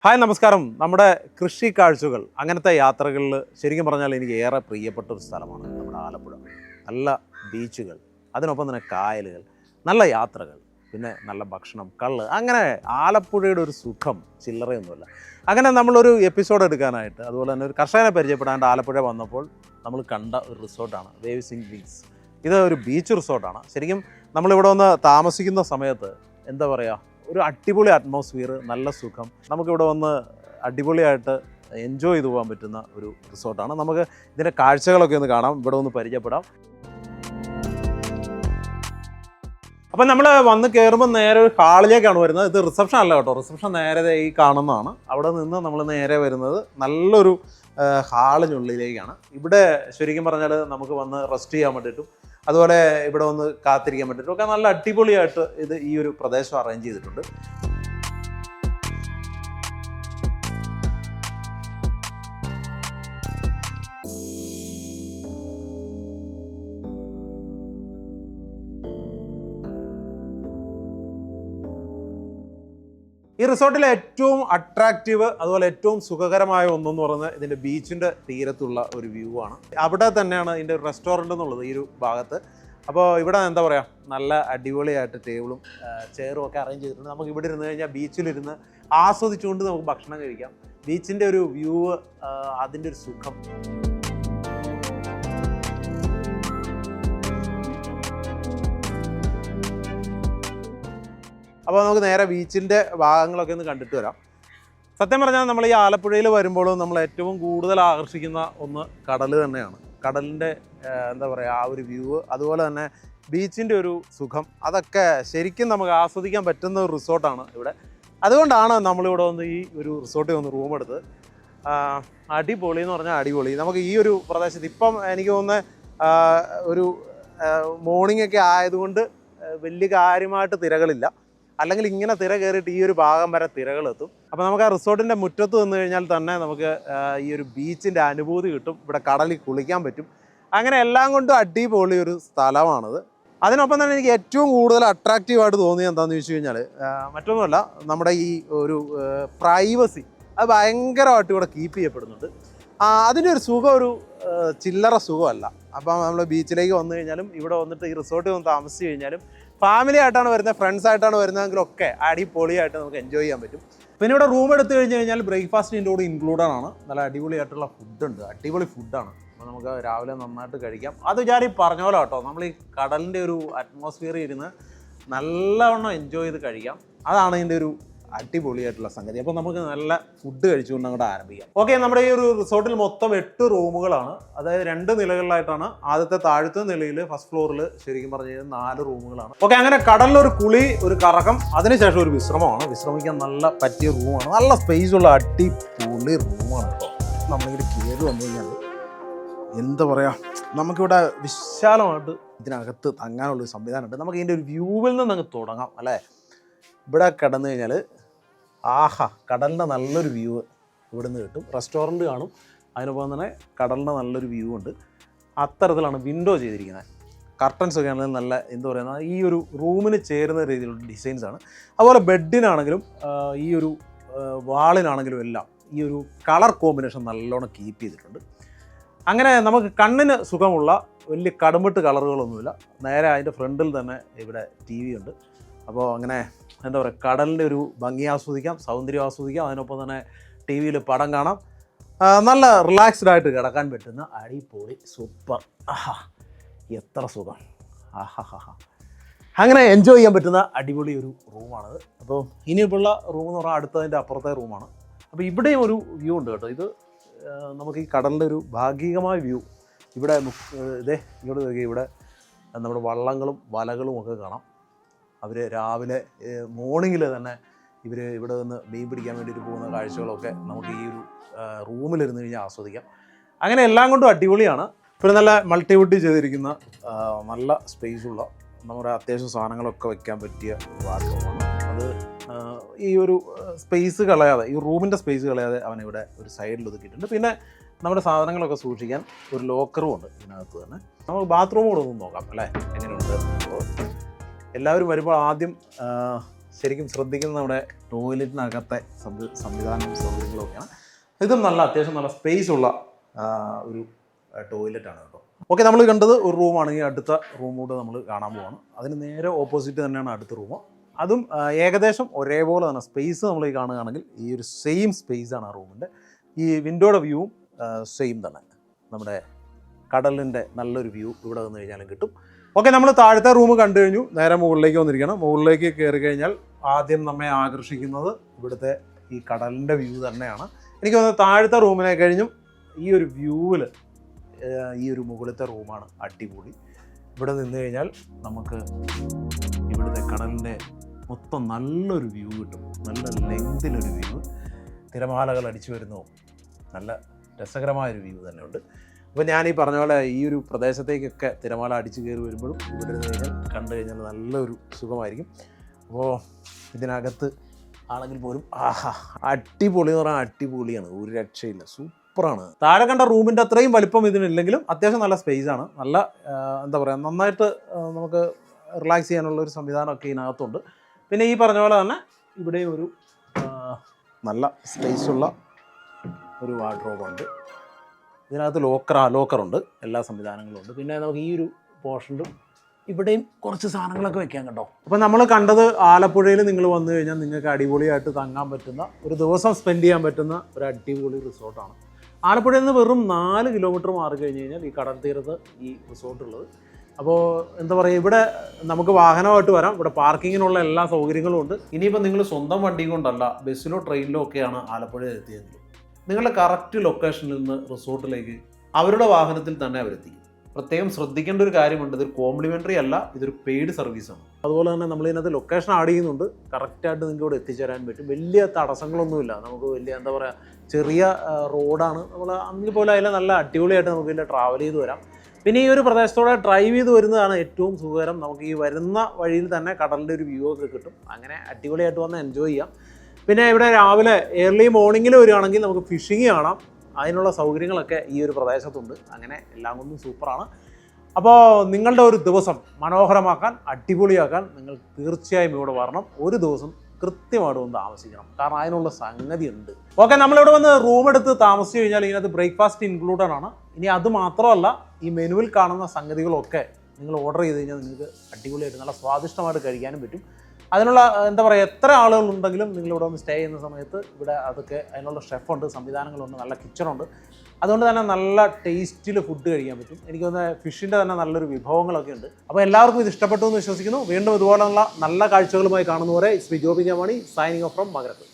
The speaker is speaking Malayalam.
ഹായ് നമസ്കാരം. നമ്മുടെ കൃഷി കാഴ്ചകൾ അങ്ങനത്തെ യാത്രകളിൽ ശരിക്കും പറഞ്ഞാൽ എനിക്ക് ഏറെ പ്രിയപ്പെട്ട ഒരു സ്ഥലമാണ് നമ്മുടെ ആലപ്പുഴ. നല്ല ബീച്ചുകൾ, അതിനൊപ്പം തന്നെ കായലുകൾ, നല്ല യാത്രകൾ, പിന്നെ നല്ല ഭക്ഷണം, കള്ള്, അങ്ങനെ ആലപ്പുഴയുടെ ഒരു സുഖം ചില്ലറയൊന്നുമില്ല. അങ്ങനെ നമ്മളൊരു എപ്പിസോഡ് എടുക്കാനായിട്ട് അതുപോലെ തന്നെ ഒരു കർഷകനെ പരിചയപ്പെടാണ്ട് ആലപ്പുഴ വന്നപ്പോൾ നമ്മൾ കണ്ട ഒരു റിസോർട്ടാണ് വേവ് സിംഗ് ബീച്ച്. ഇത് ഒരു ബീച്ച് റിസോർട്ടാണ്. ശരിക്കും നമ്മളിവിടെ വന്ന് താമസിക്കുന്ന സമയത്ത് എന്താ പറയുക, ഒരു അടിപൊളി അറ്റ്മോസ്ഫിയർ, നല്ല സുഖം, നമുക്കിവിടെ വന്ന് അടിപൊളിയായിട്ട് എൻജോയ് ചെയ്ത് പോകാൻ പറ്റുന്ന ഒരു റിസോർട്ടാണ്. നമുക്ക് ഇതിൻ്റെ കാഴ്ചകളൊക്കെ ഒന്ന് കാണാം, ഇവിടെ ഒന്ന് പരിചയപ്പെടാം. അപ്പം നമ്മൾ വന്ന് കയറുമ്പോൾ നേരെ ഒരു ഹാളിലേക്കാണ് വരുന്നത്. ഇത് റിസപ്ഷൻ അല്ല കേട്ടോ, റിസപ്ഷൻ നേരെ ഈ കാണുന്നതാണ്. അവിടെ നിന്ന് നമ്മൾ നേരെ വരുന്നത് നല്ലൊരു ഹാളിനുള്ളിലേക്കാണ്. ഇവിടെ ശരിക്കും പറഞ്ഞാൽ നമുക്ക് വന്ന് റെസ്റ്റ് ചെയ്യാൻ വേണ്ടിയിട്ടും അതുപോലെ ഇവിടെ ഒന്ന് കാത്തിരിക്കാൻ വേണ്ടിയിട്ടും ഒക്കെ നല്ല അടിപൊളിയായിട്ട് ഇത് ഈ ഒരു പ്രദേശം അറേഞ്ച് ചെയ്തിട്ടുണ്ട്. ഈ റിസോർട്ടിലെ ഏറ്റവും അട്രാക്റ്റീവ് അതുപോലെ ഏറ്റവും സുഖകരമായ ഒന്നെന്ന് പറയുന്നത് ഇതിൻ്റെ ബീച്ചിൻ്റെ തീരത്തുള്ള ഒരു വ്യൂ ആണ്. അവിടെ തന്നെയാണ് ഇതിൻ്റെ റെസ്റ്റോറൻ്റ് എന്നുള്ളത്, ഈ ഒരു ഭാഗത്ത്. അപ്പോൾ ഇവിടെ എന്താ പറയുക, നല്ല അടിപൊളിയായിട്ട് ടേബിളും ചെയറും ഒക്കെ അറേഞ്ച് ചെയ്തിട്ടുണ്ട്. നമുക്ക് ഇവിടെ ഇരുന്ന് കഴിഞ്ഞാൽ ബീച്ചിലിരുന്ന് ആസ്വദിച്ചുകൊണ്ട് നമുക്ക് ഭക്ഷണം കഴിക്കാം. ബീച്ചിൻ്റെ ഒരു വ്യൂ, അതിൻ്റെ ഒരു സുഖം. അപ്പോൾ നമുക്ക് നേരെ ബീച്ചിൻ്റെ ഭാഗങ്ങളൊക്കെ ഒന്ന് കണ്ടിട്ട് വരാം. സത്യം പറഞ്ഞാൽ നമ്മൾ ഈ ആലപ്പുഴയിൽ വരുമ്പോൾ നമ്മൾ ഏറ്റവും കൂടുതൽ ആകർഷിക്കുന്ന ഒന്ന് കടൽ തന്നെയാണ്. കടലിൻ്റെ എന്താ പറയുക, ആ ഒരു വ്യൂ, അതുപോലെ തന്നെ ബീച്ചിൻ്റെ ഒരു സുഖം, അതൊക്കെ ശരിക്കും നമുക്ക് ആസ്വദിക്കാൻ പറ്റുന്ന ഒരു റിസോർട്ടാണ് ഇവിടെ. അതുകൊണ്ടാണ് നമ്മളിവിടെ വന്ന് ഈ ഒരു റിസോർട്ടിൽ വന്ന് റൂം എടുത്തത്. അടിപൊളി എന്ന് പറഞ്ഞാൽ അടിപൊളി. നമുക്ക് ഈ ഒരു പ്രദേശത്ത് ഇപ്പം എനിക്ക് തോന്നുന്നത് ഒരു മോർണിംഗ് ഒക്കെ ആയതുകൊണ്ട് വലിയ കാര്യമായിട്ട് തിരകളില്ല. അല്ലെങ്കിൽ ഇങ്ങനെ തിര കയറിയിട്ട് ഈ ഒരു ഭാഗം വരെ തിരകളെത്തും. അപ്പോൾ നമുക്ക് ആ റിസോർട്ടിൻ്റെ മുറ്റത്ത് നിന്ന് കഴിഞ്ഞാൽ തന്നെ നമുക്ക് ഈ ഒരു ബീച്ചിൻ്റെ അനുഭൂതി കിട്ടും. ഇവിടെ കടലിൽ കുളിക്കാൻ പറ്റും. അങ്ങനെ എല്ലാം കൊണ്ടും അടിപൊളി ഒരു സ്ഥലമാണിത്. അതിനൊപ്പം തന്നെ എനിക്ക് ഏറ്റവും കൂടുതൽ അട്രാക്റ്റീവായിട്ട് തോന്നിയത് എന്താണെന്ന് ചോദിച്ചു കഴിഞ്ഞാൽ മറ്റൊന്നുമല്ല, നമ്മുടെ ഈ ഒരു പ്രൈവസി അത് ഭയങ്കരമായിട്ട് ഇവിടെ കീപ്പ് ചെയ്യപ്പെടുന്നുണ്ട്. അതിൻ്റെ ഒരു സുഖം ഒരു ചില്ലറ സുഖമല്ല. അപ്പം നമ്മൾ ബീച്ചിലേക്ക് വന്നു കഴിഞ്ഞാലും ഇവിടെ വന്നിട്ട് ഈ റിസോർട്ടിൽ വന്ന് താമസിച്ച് കഴിഞ്ഞാലും ഫാമിലി ആയിട്ടാണ് വരുന്നത്, ഫ്രണ്ട്സ് ആയിട്ടാണ് വരുന്നതെങ്കിലൊക്കെ അടിപൊളിയായിട്ട് നമുക്ക് എൻജോയ് ചെയ്യാൻ പറ്റും. പിന്നെ ഇവിടെ റൂം എടുത്തു കഴിഞ്ഞ് കഴിഞ്ഞാൽ ബ്രേക്ക്ഫാസ്റ്റ് ഇതിൻ്റെ കൂടെ ഇൻക്ലൂഡഡ് ആണ്. നല്ല അടിപൊളിയായിട്ടുള്ള ഫുഡുണ്ട്, അടിപൊളി ഫുഡാണ്. അപ്പോൾ നമുക്ക് രാവിലെ നന്നായിട്ട് കഴിക്കാം. അത് ഞാൻ ഈ പറഞ്ഞ പോലെ കേട്ടോ, നമ്മൾ ഈ കടലിൻ്റെ ഒരു അറ്റ്മോസ്ഫിയറിൽ ഇരുന്ന് നല്ലവണ്ണം എൻജോയ് ചെയ്ത് കഴിക്കാം. അതാണ് ഇതിൻ്റെ ഒരു അടിപൊളിയായിട്ടുള്ള സംഗതി. അപ്പോൾ നമുക്ക് നല്ല ഫുഡ് കഴിച്ചുകൊണ്ട് അങ്ങോട്ട് ആരംഭിക്കാം. ഓക്കെ, നമ്മുടെ ഈ ഒരു റിസോർട്ടിൽ മൊത്തം 8 റൂമുകളാണ്. അതായത് 2 നിലകളിലായിട്ടാണ്. ആദ്യത്തെ താഴത്തെ നിലയിൽ ഫസ്റ്റ് ഫ്ലോറിൽ ശരിക്കും പറഞ്ഞു കഴിഞ്ഞാൽ 4 റൂമുകളാണ്. ഓക്കെ, അങ്ങനെ കടലിലൊരു കുളി, ഒരു കറക്കം, അതിനുശേഷം ഒരു വിശ്രമമാണ്. വിശ്രമിക്കാൻ നല്ല പറ്റിയ റൂമാണ്. നല്ല സ്പേസ് ഉള്ള അടിപൊളി റൂമാണ് കേട്ടോ. നമ്മളിങ്ങനെ കയറി വന്നു കഴിഞ്ഞാൽ എന്താ പറയുക, നമുക്കിവിടെ വിശാലമായിട്ട് ഇതിനകത്ത് തങ്ങാനുള്ളൊരു സംവിധാനമുണ്ട്. നമുക്ക് ഇതിൻ്റെ ഒരു വ്യൂവിൽ നിന്ന് അങ്ങ് തുടങ്ങാം അല്ലേ. ഇവിടെ കിടന്നു കഴിഞ്ഞാൽ കടലിൻ്റെ നല്ലൊരു വ്യൂ ഇവിടെ നിന്ന് കിട്ടും. റെസ്റ്റോറൻറ്റ് കാണും, അതിനൊപ്പം തന്നെ കടലിൻ്റെ നല്ലൊരു വ്യൂ ഉണ്ട്. അത്തരത്തിലാണ് വിൻഡോ ചെയ്തിരിക്കുന്നത്. കർട്ടൻസ് ഒക്കെ ആണെങ്കിലും നല്ല എന്താ പറയുക, ഈ ഒരു റൂമിന് ചേരുന്ന രീതിയിലുള്ള ഡിസൈൻസാണ്. അതുപോലെ ബെഡിനാണെങ്കിലും ഈ ഒരു വാളിനാണെങ്കിലും എല്ലാം ഈ ഒരു കളർ കോമ്പിനേഷൻ നല്ലോണം കീപ്പ് ചെയ്തിട്ടുണ്ട്. അങ്ങനെ നമുക്ക് കണ്ണിന് സുഖമുള്ള വലിയ കടുംപെട്ട് കളറുകളൊന്നുമില്ല. നേരെ അതിൻ്റെ ഫ്രണ്ടിൽ തന്നെ ഇവിടെ TV ഉണ്ട്. അപ്പോൾ അങ്ങനെ എന്താ പറയുക, കടലിൻ്റെ ഒരു ഭംഗി ആസ്വദിക്കാം, സൗന്ദര്യം ആസ്വദിക്കാം, അതിനൊപ്പം തന്നെ TV പടം കാണാം. നല്ല റിലാക്സ്ഡ് ആയിട്ട് കിടക്കാൻ പറ്റുന്ന അടിപൊളി സൂപ്പർ, എത്ര സുഖം, അങ്ങനെ എൻജോയ് ചെയ്യാൻ പറ്റുന്ന അടിപൊളി ഒരു റൂമാണത്. അപ്പോൾ ഇനിയിപ്പോഴുള്ള റൂം എന്ന് പറഞ്ഞാൽ അടുത്തതിൻ്റെ അപ്പുറത്തെ റൂമാണ്. അപ്പോൾ ഇവിടെയും ഒരു വ്യൂ ഉണ്ട് കേട്ടോ. ഇത് നമുക്ക് ഈ കടലിൻ്റെ ഒരു ഭാഗികമായ വ്യൂ ഇവിടെ ഇങ്ങോട്ട് നോക്കി, ഇവിടെ നമ്മുടെ വള്ളങ്ങളും വലകളും ഒക്കെ കാണാം. അവർ രാവിലെ മോർണിംഗിൽ തന്നെ ഇവിടെ നിന്ന് മീൻ പിടിക്കാൻ വേണ്ടിയിട്ട് പോകുന്ന കാഴ്ചകളൊക്കെ നമുക്ക് ഈ ഒരു റൂമിലിരുന്ന് കഴിഞ്ഞാൽ ആസ്വദിക്കാം. അങ്ങനെ എല്ലാം കൊണ്ടും അടിപൊളിയാണ്. പിന്നെ നല്ല മൾട്ടിവുഡ് ചെയ്തിരിക്കുന്ന നല്ല സ്പേസുള്ള നമ്മുടെ അത്യാവശ്യം സാധനങ്ങളൊക്കെ വയ്ക്കാൻ പറ്റിയ വാർഡ്രോബാണ്. അത് ഈ ഒരു സ്പേസ് കളയാതെ, ഈ റൂമിൻ്റെ സ്പേസ് കളയാതെ അവനിവിടെ ഒരു സൈഡിൽ ഒതുക്കിയിട്ടുണ്ട്. പിന്നെ നമ്മുടെ സാധനങ്ങളൊക്കെ സൂക്ഷിക്കാൻ ഒരു ലോക്കറും ഉണ്ട് ഇതിനകത്ത് തന്നെ. നമുക്ക് ബാത്റൂം കൂടെ ഒന്ന് നോക്കാം അല്ലേ, എങ്ങനെയുണ്ട്. എല്ലാവരും വരുമ്പോൾ ആദ്യം ശരിക്കും ശ്രദ്ധിക്കുന്നത് നമ്മുടെ ടോയ്ലറ്റിനകത്തെ സംവിധാനവും സൗകര്യങ്ങളൊക്കെയാണ്. ഇതും അത്യാവശ്യം നല്ല സ്പേസ് ഉള്ള ഒരു ടോയ്ലറ്റാണ് കേട്ടോ. ഓക്കെ, നമ്മൾ കണ്ടത് ഒരു റൂമാണെങ്കിൽ അടുത്ത റൂം കൂടെ നമ്മൾ കാണാൻ പോവാണ്. അതിന് നേരെ ഓപ്പോസിറ്റ് തന്നെയാണ് അടുത്ത റൂം. അതും ഏകദേശം ഒരേപോലെ തന്നെ സ്പേസ് നമ്മൾ ഈ കാണുകയാണെങ്കിൽ ഈ ഒരു സെയിം സ്പേസാണ് ആ റൂമിൻ്റെ. ഈ വിൻഡോയുടെ വ്യൂവും സെയിം തന്നെ. നമ്മുടെ കടലിൻ്റെ നല്ലൊരു വ്യൂ ഇവിടെ വന്നു കഴിഞ്ഞാലും കിട്ടും. ഓക്കെ, നമ്മൾ താഴത്തെ റൂം കണ്ടു കഴിഞ്ഞു. നേരെ മുകളിലേക്ക് വന്നിരിക്കണം. മുകളിലേക്ക് കയറി കഴിഞ്ഞാൽ ആദ്യം നമ്മെ ആകർഷിക്കുന്നത് ഇവിടുത്തെ ഈ കടലിൻ്റെ വ്യൂ തന്നെയാണ്. എനിക്ക് തോന്നുന്നത് താഴത്തെ റൂമിനെ കഴിഞ്ഞും ഈ ഒരു വ്യൂവിൽ ഈ ഒരു മുകളിലത്തെ റൂമാണ് അടിപൊളി. ഇവിടെ നിന്ന് കഴിഞ്ഞാൽ നമുക്ക് ഇവിടുത്തെ കടലിൻ്റെ മൊത്തം നല്ലൊരു വ്യൂ കിട്ടും. നല്ല ലെങ്തിലൊരു വ്യൂ, തിരമാലകൾ അടിച്ചു വരുന്നതും നല്ല രസകരമായൊരു വ്യൂ തന്നെ ഉണ്ട്. അപ്പോൾ ഞാൻ ഈ പറഞ്ഞ പോലെ ഈ ഒരു പ്രദേശത്തേക്കൊക്കെ തിരമാല അടിച്ചു കയറി വരുമ്പോഴും ഇവിടെ നിന്ന് കഴിഞ്ഞാൽ കണ്ടു കഴിഞ്ഞാൽ നല്ലൊരു സുഖമായിരിക്കും. അപ്പോൾ ഇതിനകത്ത് ആണെങ്കിൽ പോലും അടിപൊളി എന്ന് പറഞ്ഞാൽ അടിപൊളിയാണ്, ഒരു രക്ഷയില്ല, സൂപ്പറാണ്. താഴെ കണ്ട റൂമിൻ്റെ അത്രയും വലിപ്പം ഇതിനില്ലെങ്കിലും അത്യാവശ്യം നല്ല സ്പേസാണ്. നല്ല എന്താ പറയുക, നന്നായിട്ട് നമുക്ക് റിലാക്സ് ചെയ്യാനുള്ള ഒരു സംവിധാനമൊക്കെ ഇതിനകത്തുണ്ട്. പിന്നെ ഈ പറഞ്ഞ പോലെ തന്നെ ഇവിടെ ഒരു നല്ല സ്പേസുള്ള ഒരു വാർഡ്രോബുണ്ട്. ഇതിനകത്ത് ലോക്കറുണ്ട്, എല്ലാ സംവിധാനങ്ങളും ഉണ്ട്. പിന്നെ നമുക്ക് ഈ ഒരു പോർഷനിലും ഇവിടെയും കുറച്ച് സാധനങ്ങളൊക്കെ വെക്കാൻ കണ്ടോ. അപ്പോൾ നമ്മൾ കണ്ടത് ആലപ്പുഴയിൽ നിങ്ങൾ വന്നു കഴിഞ്ഞാൽ നിങ്ങൾക്ക് അടിപൊളിയായിട്ട് തങ്ങാൻ പറ്റുന്ന, ഒരു ദിവസം സ്പെൻഡ് ചെയ്യാൻ പറ്റുന്ന ഒരു അടിപൊളി റിസോർട്ടാണ്. ആലപ്പുഴയിൽ നിന്ന് വെറും 4 കിലോമീറ്റർ മാറി കഴിഞ്ഞ് കഴിഞ്ഞാൽ ഈ കടൽ തീരത്ത് ഈ റിസോർട്ടുള്ളത്. അപ്പോൾ എന്താ പറയുക, ഇവിടെ നമുക്ക് വാഹനമായിട്ട് വരാം. ഇവിടെ പാർക്കിങ്ങിനുള്ള എല്ലാ സൗകര്യങ്ങളും ഉണ്ട്. ഇനിയിപ്പോൾ നിങ്ങൾ സ്വന്തം വണ്ടി കൊണ്ടല്ല, ബസ്സിലോ ട്രെയിനിലോ ഒക്കെയാണ് ആലപ്പുഴയിൽ എത്തിയെങ്കിൽ നിങ്ങളുടെ കറക്റ്റ് ലൊക്കേഷനിൽ നിന്ന് റിസോർട്ടിലേക്ക് അവരുടെ വാഹനത്തിൽ തന്നെ അവരെത്തിക്കും. പ്രത്യേകം ശ്രദ്ധിക്കേണ്ട ഒരു കാര്യമുണ്ട്, ഇതൊരു കോംപ്ലിമെൻ്ററി അല്ല, ഇതൊരു പെയ്ഡ് സർവീസാണ്. അതുപോലെ തന്നെ നമ്മളിതിനകത്ത് ലൊക്കേഷൻ ആഡ് ചെയ്യുന്നുണ്ട്. കറക്റ്റായിട്ട് നിങ്ങൾക്ക് ഇവിടെ എത്തിച്ചേരാൻ പറ്റും. വലിയ തടസ്സങ്ങളൊന്നുമില്ല. നമുക്ക് വലിയ എന്താ പറയുക, ചെറിയ റോഡാണ്. നമ്മൾ അന്ന് പോലെ അതിൽ നല്ല അടിപൊളിയായിട്ട് നമുക്ക് ഇതിൽ ട്രാവൽ ചെയ്ത് വരാം. പിന്നെ ഈ ഒരു പ്രദേശത്തോടെ ഡ്രൈവ് ചെയ്ത് വരുന്നതാണ് ഏറ്റവും സുഖകരം. നമുക്ക് ഈ വരുന്ന വഴിയിൽ തന്നെ കടലിൻ്റെ ഒരു വ്യൂ ഒക്കെ കിട്ടും. അങ്ങനെ അടിപൊളിയായിട്ട് വന്ന് എൻജോയ് ചെയ്യാം. പിന്നെ ഇവിടെ രാവിലെ ഏർലി മോർണിംഗിൽ വരികയാണെങ്കിൽ നമുക്ക് ഫിഷിങ് കാണാം. അതിനുള്ള സൗകര്യങ്ങളൊക്കെ ഈ ഒരു പ്രദേശത്തുണ്ട്. അങ്ങനെ എല്ലാം കൊണ്ടും സൂപ്പറാണ്. അപ്പോൾ നിങ്ങളുടെ ഒരു ദിവസം മനോഹരമാക്കാൻ, അടിപൊളിയാക്കാൻ നിങ്ങൾ തീർച്ചയായും ഇവിടെ വരണം. ഒരു ദിവസം കൃത്യമായിട്ട് ഒന്ന് താമസിക്കണം, കാരണം അതിനുള്ള സംഗതി ഉണ്ട്. ഓക്കെ, നമ്മളിവിടെ വന്ന് റൂം എടുത്ത് താമസിച്ച് കഴിഞ്ഞാൽ ഇതിനകത്ത് ബ്രേക്ക്ഫാസ്റ്റ് ഇൻക്ലൂഡഡ് ആണ്. ഇനി അത് മാത്രമല്ല, ഈ മെനുവിൽ കാണുന്ന സംഗതികളൊക്കെ നിങ്ങൾ ഓർഡർ ചെയ്ത് കഴിഞ്ഞാൽ നിങ്ങൾക്ക് അടിപൊളിയായിട്ട് നല്ല സ്വാദിഷ്ടമായിട്ട് കഴിക്കാനും പറ്റും. അതിനുള്ള എന്താ പറയുക, എത്ര ആളുകളുണ്ടെങ്കിലും നിങ്ങളിവിടെ വന്ന് സ്റ്റേ ചെയ്യുന്ന സമയത്ത് ഇവിടെ അതൊക്കെ അതിനുള്ള ഷെഫുണ്ട്, സംവിധാനങ്ങളുണ്ട്, നല്ല കിച്ചണുണ്ട്. അതുകൊണ്ട് തന്നെ നല്ല ടേസ്റ്റിൽ ഫുഡ് കഴിക്കാൻ പറ്റും. എനിക്ക് തോന്നുന്നത് ഫിഷിൻ്റെ തന്നെ നല്ലൊരു വിഭവങ്ങളൊക്കെ ഉണ്ട്. അപ്പോൾ എല്ലാവർക്കും ഇത് ഇഷ്ടപ്പെട്ടു എന്ന് വിശ്വസിക്കുന്നു. വീണ്ടും ഇതുപോലുള്ള നല്ല കാഴ്ചകളുമായി കാണുന്നവരെ it's me Joby Jamani, signing off from മകരത്ത്.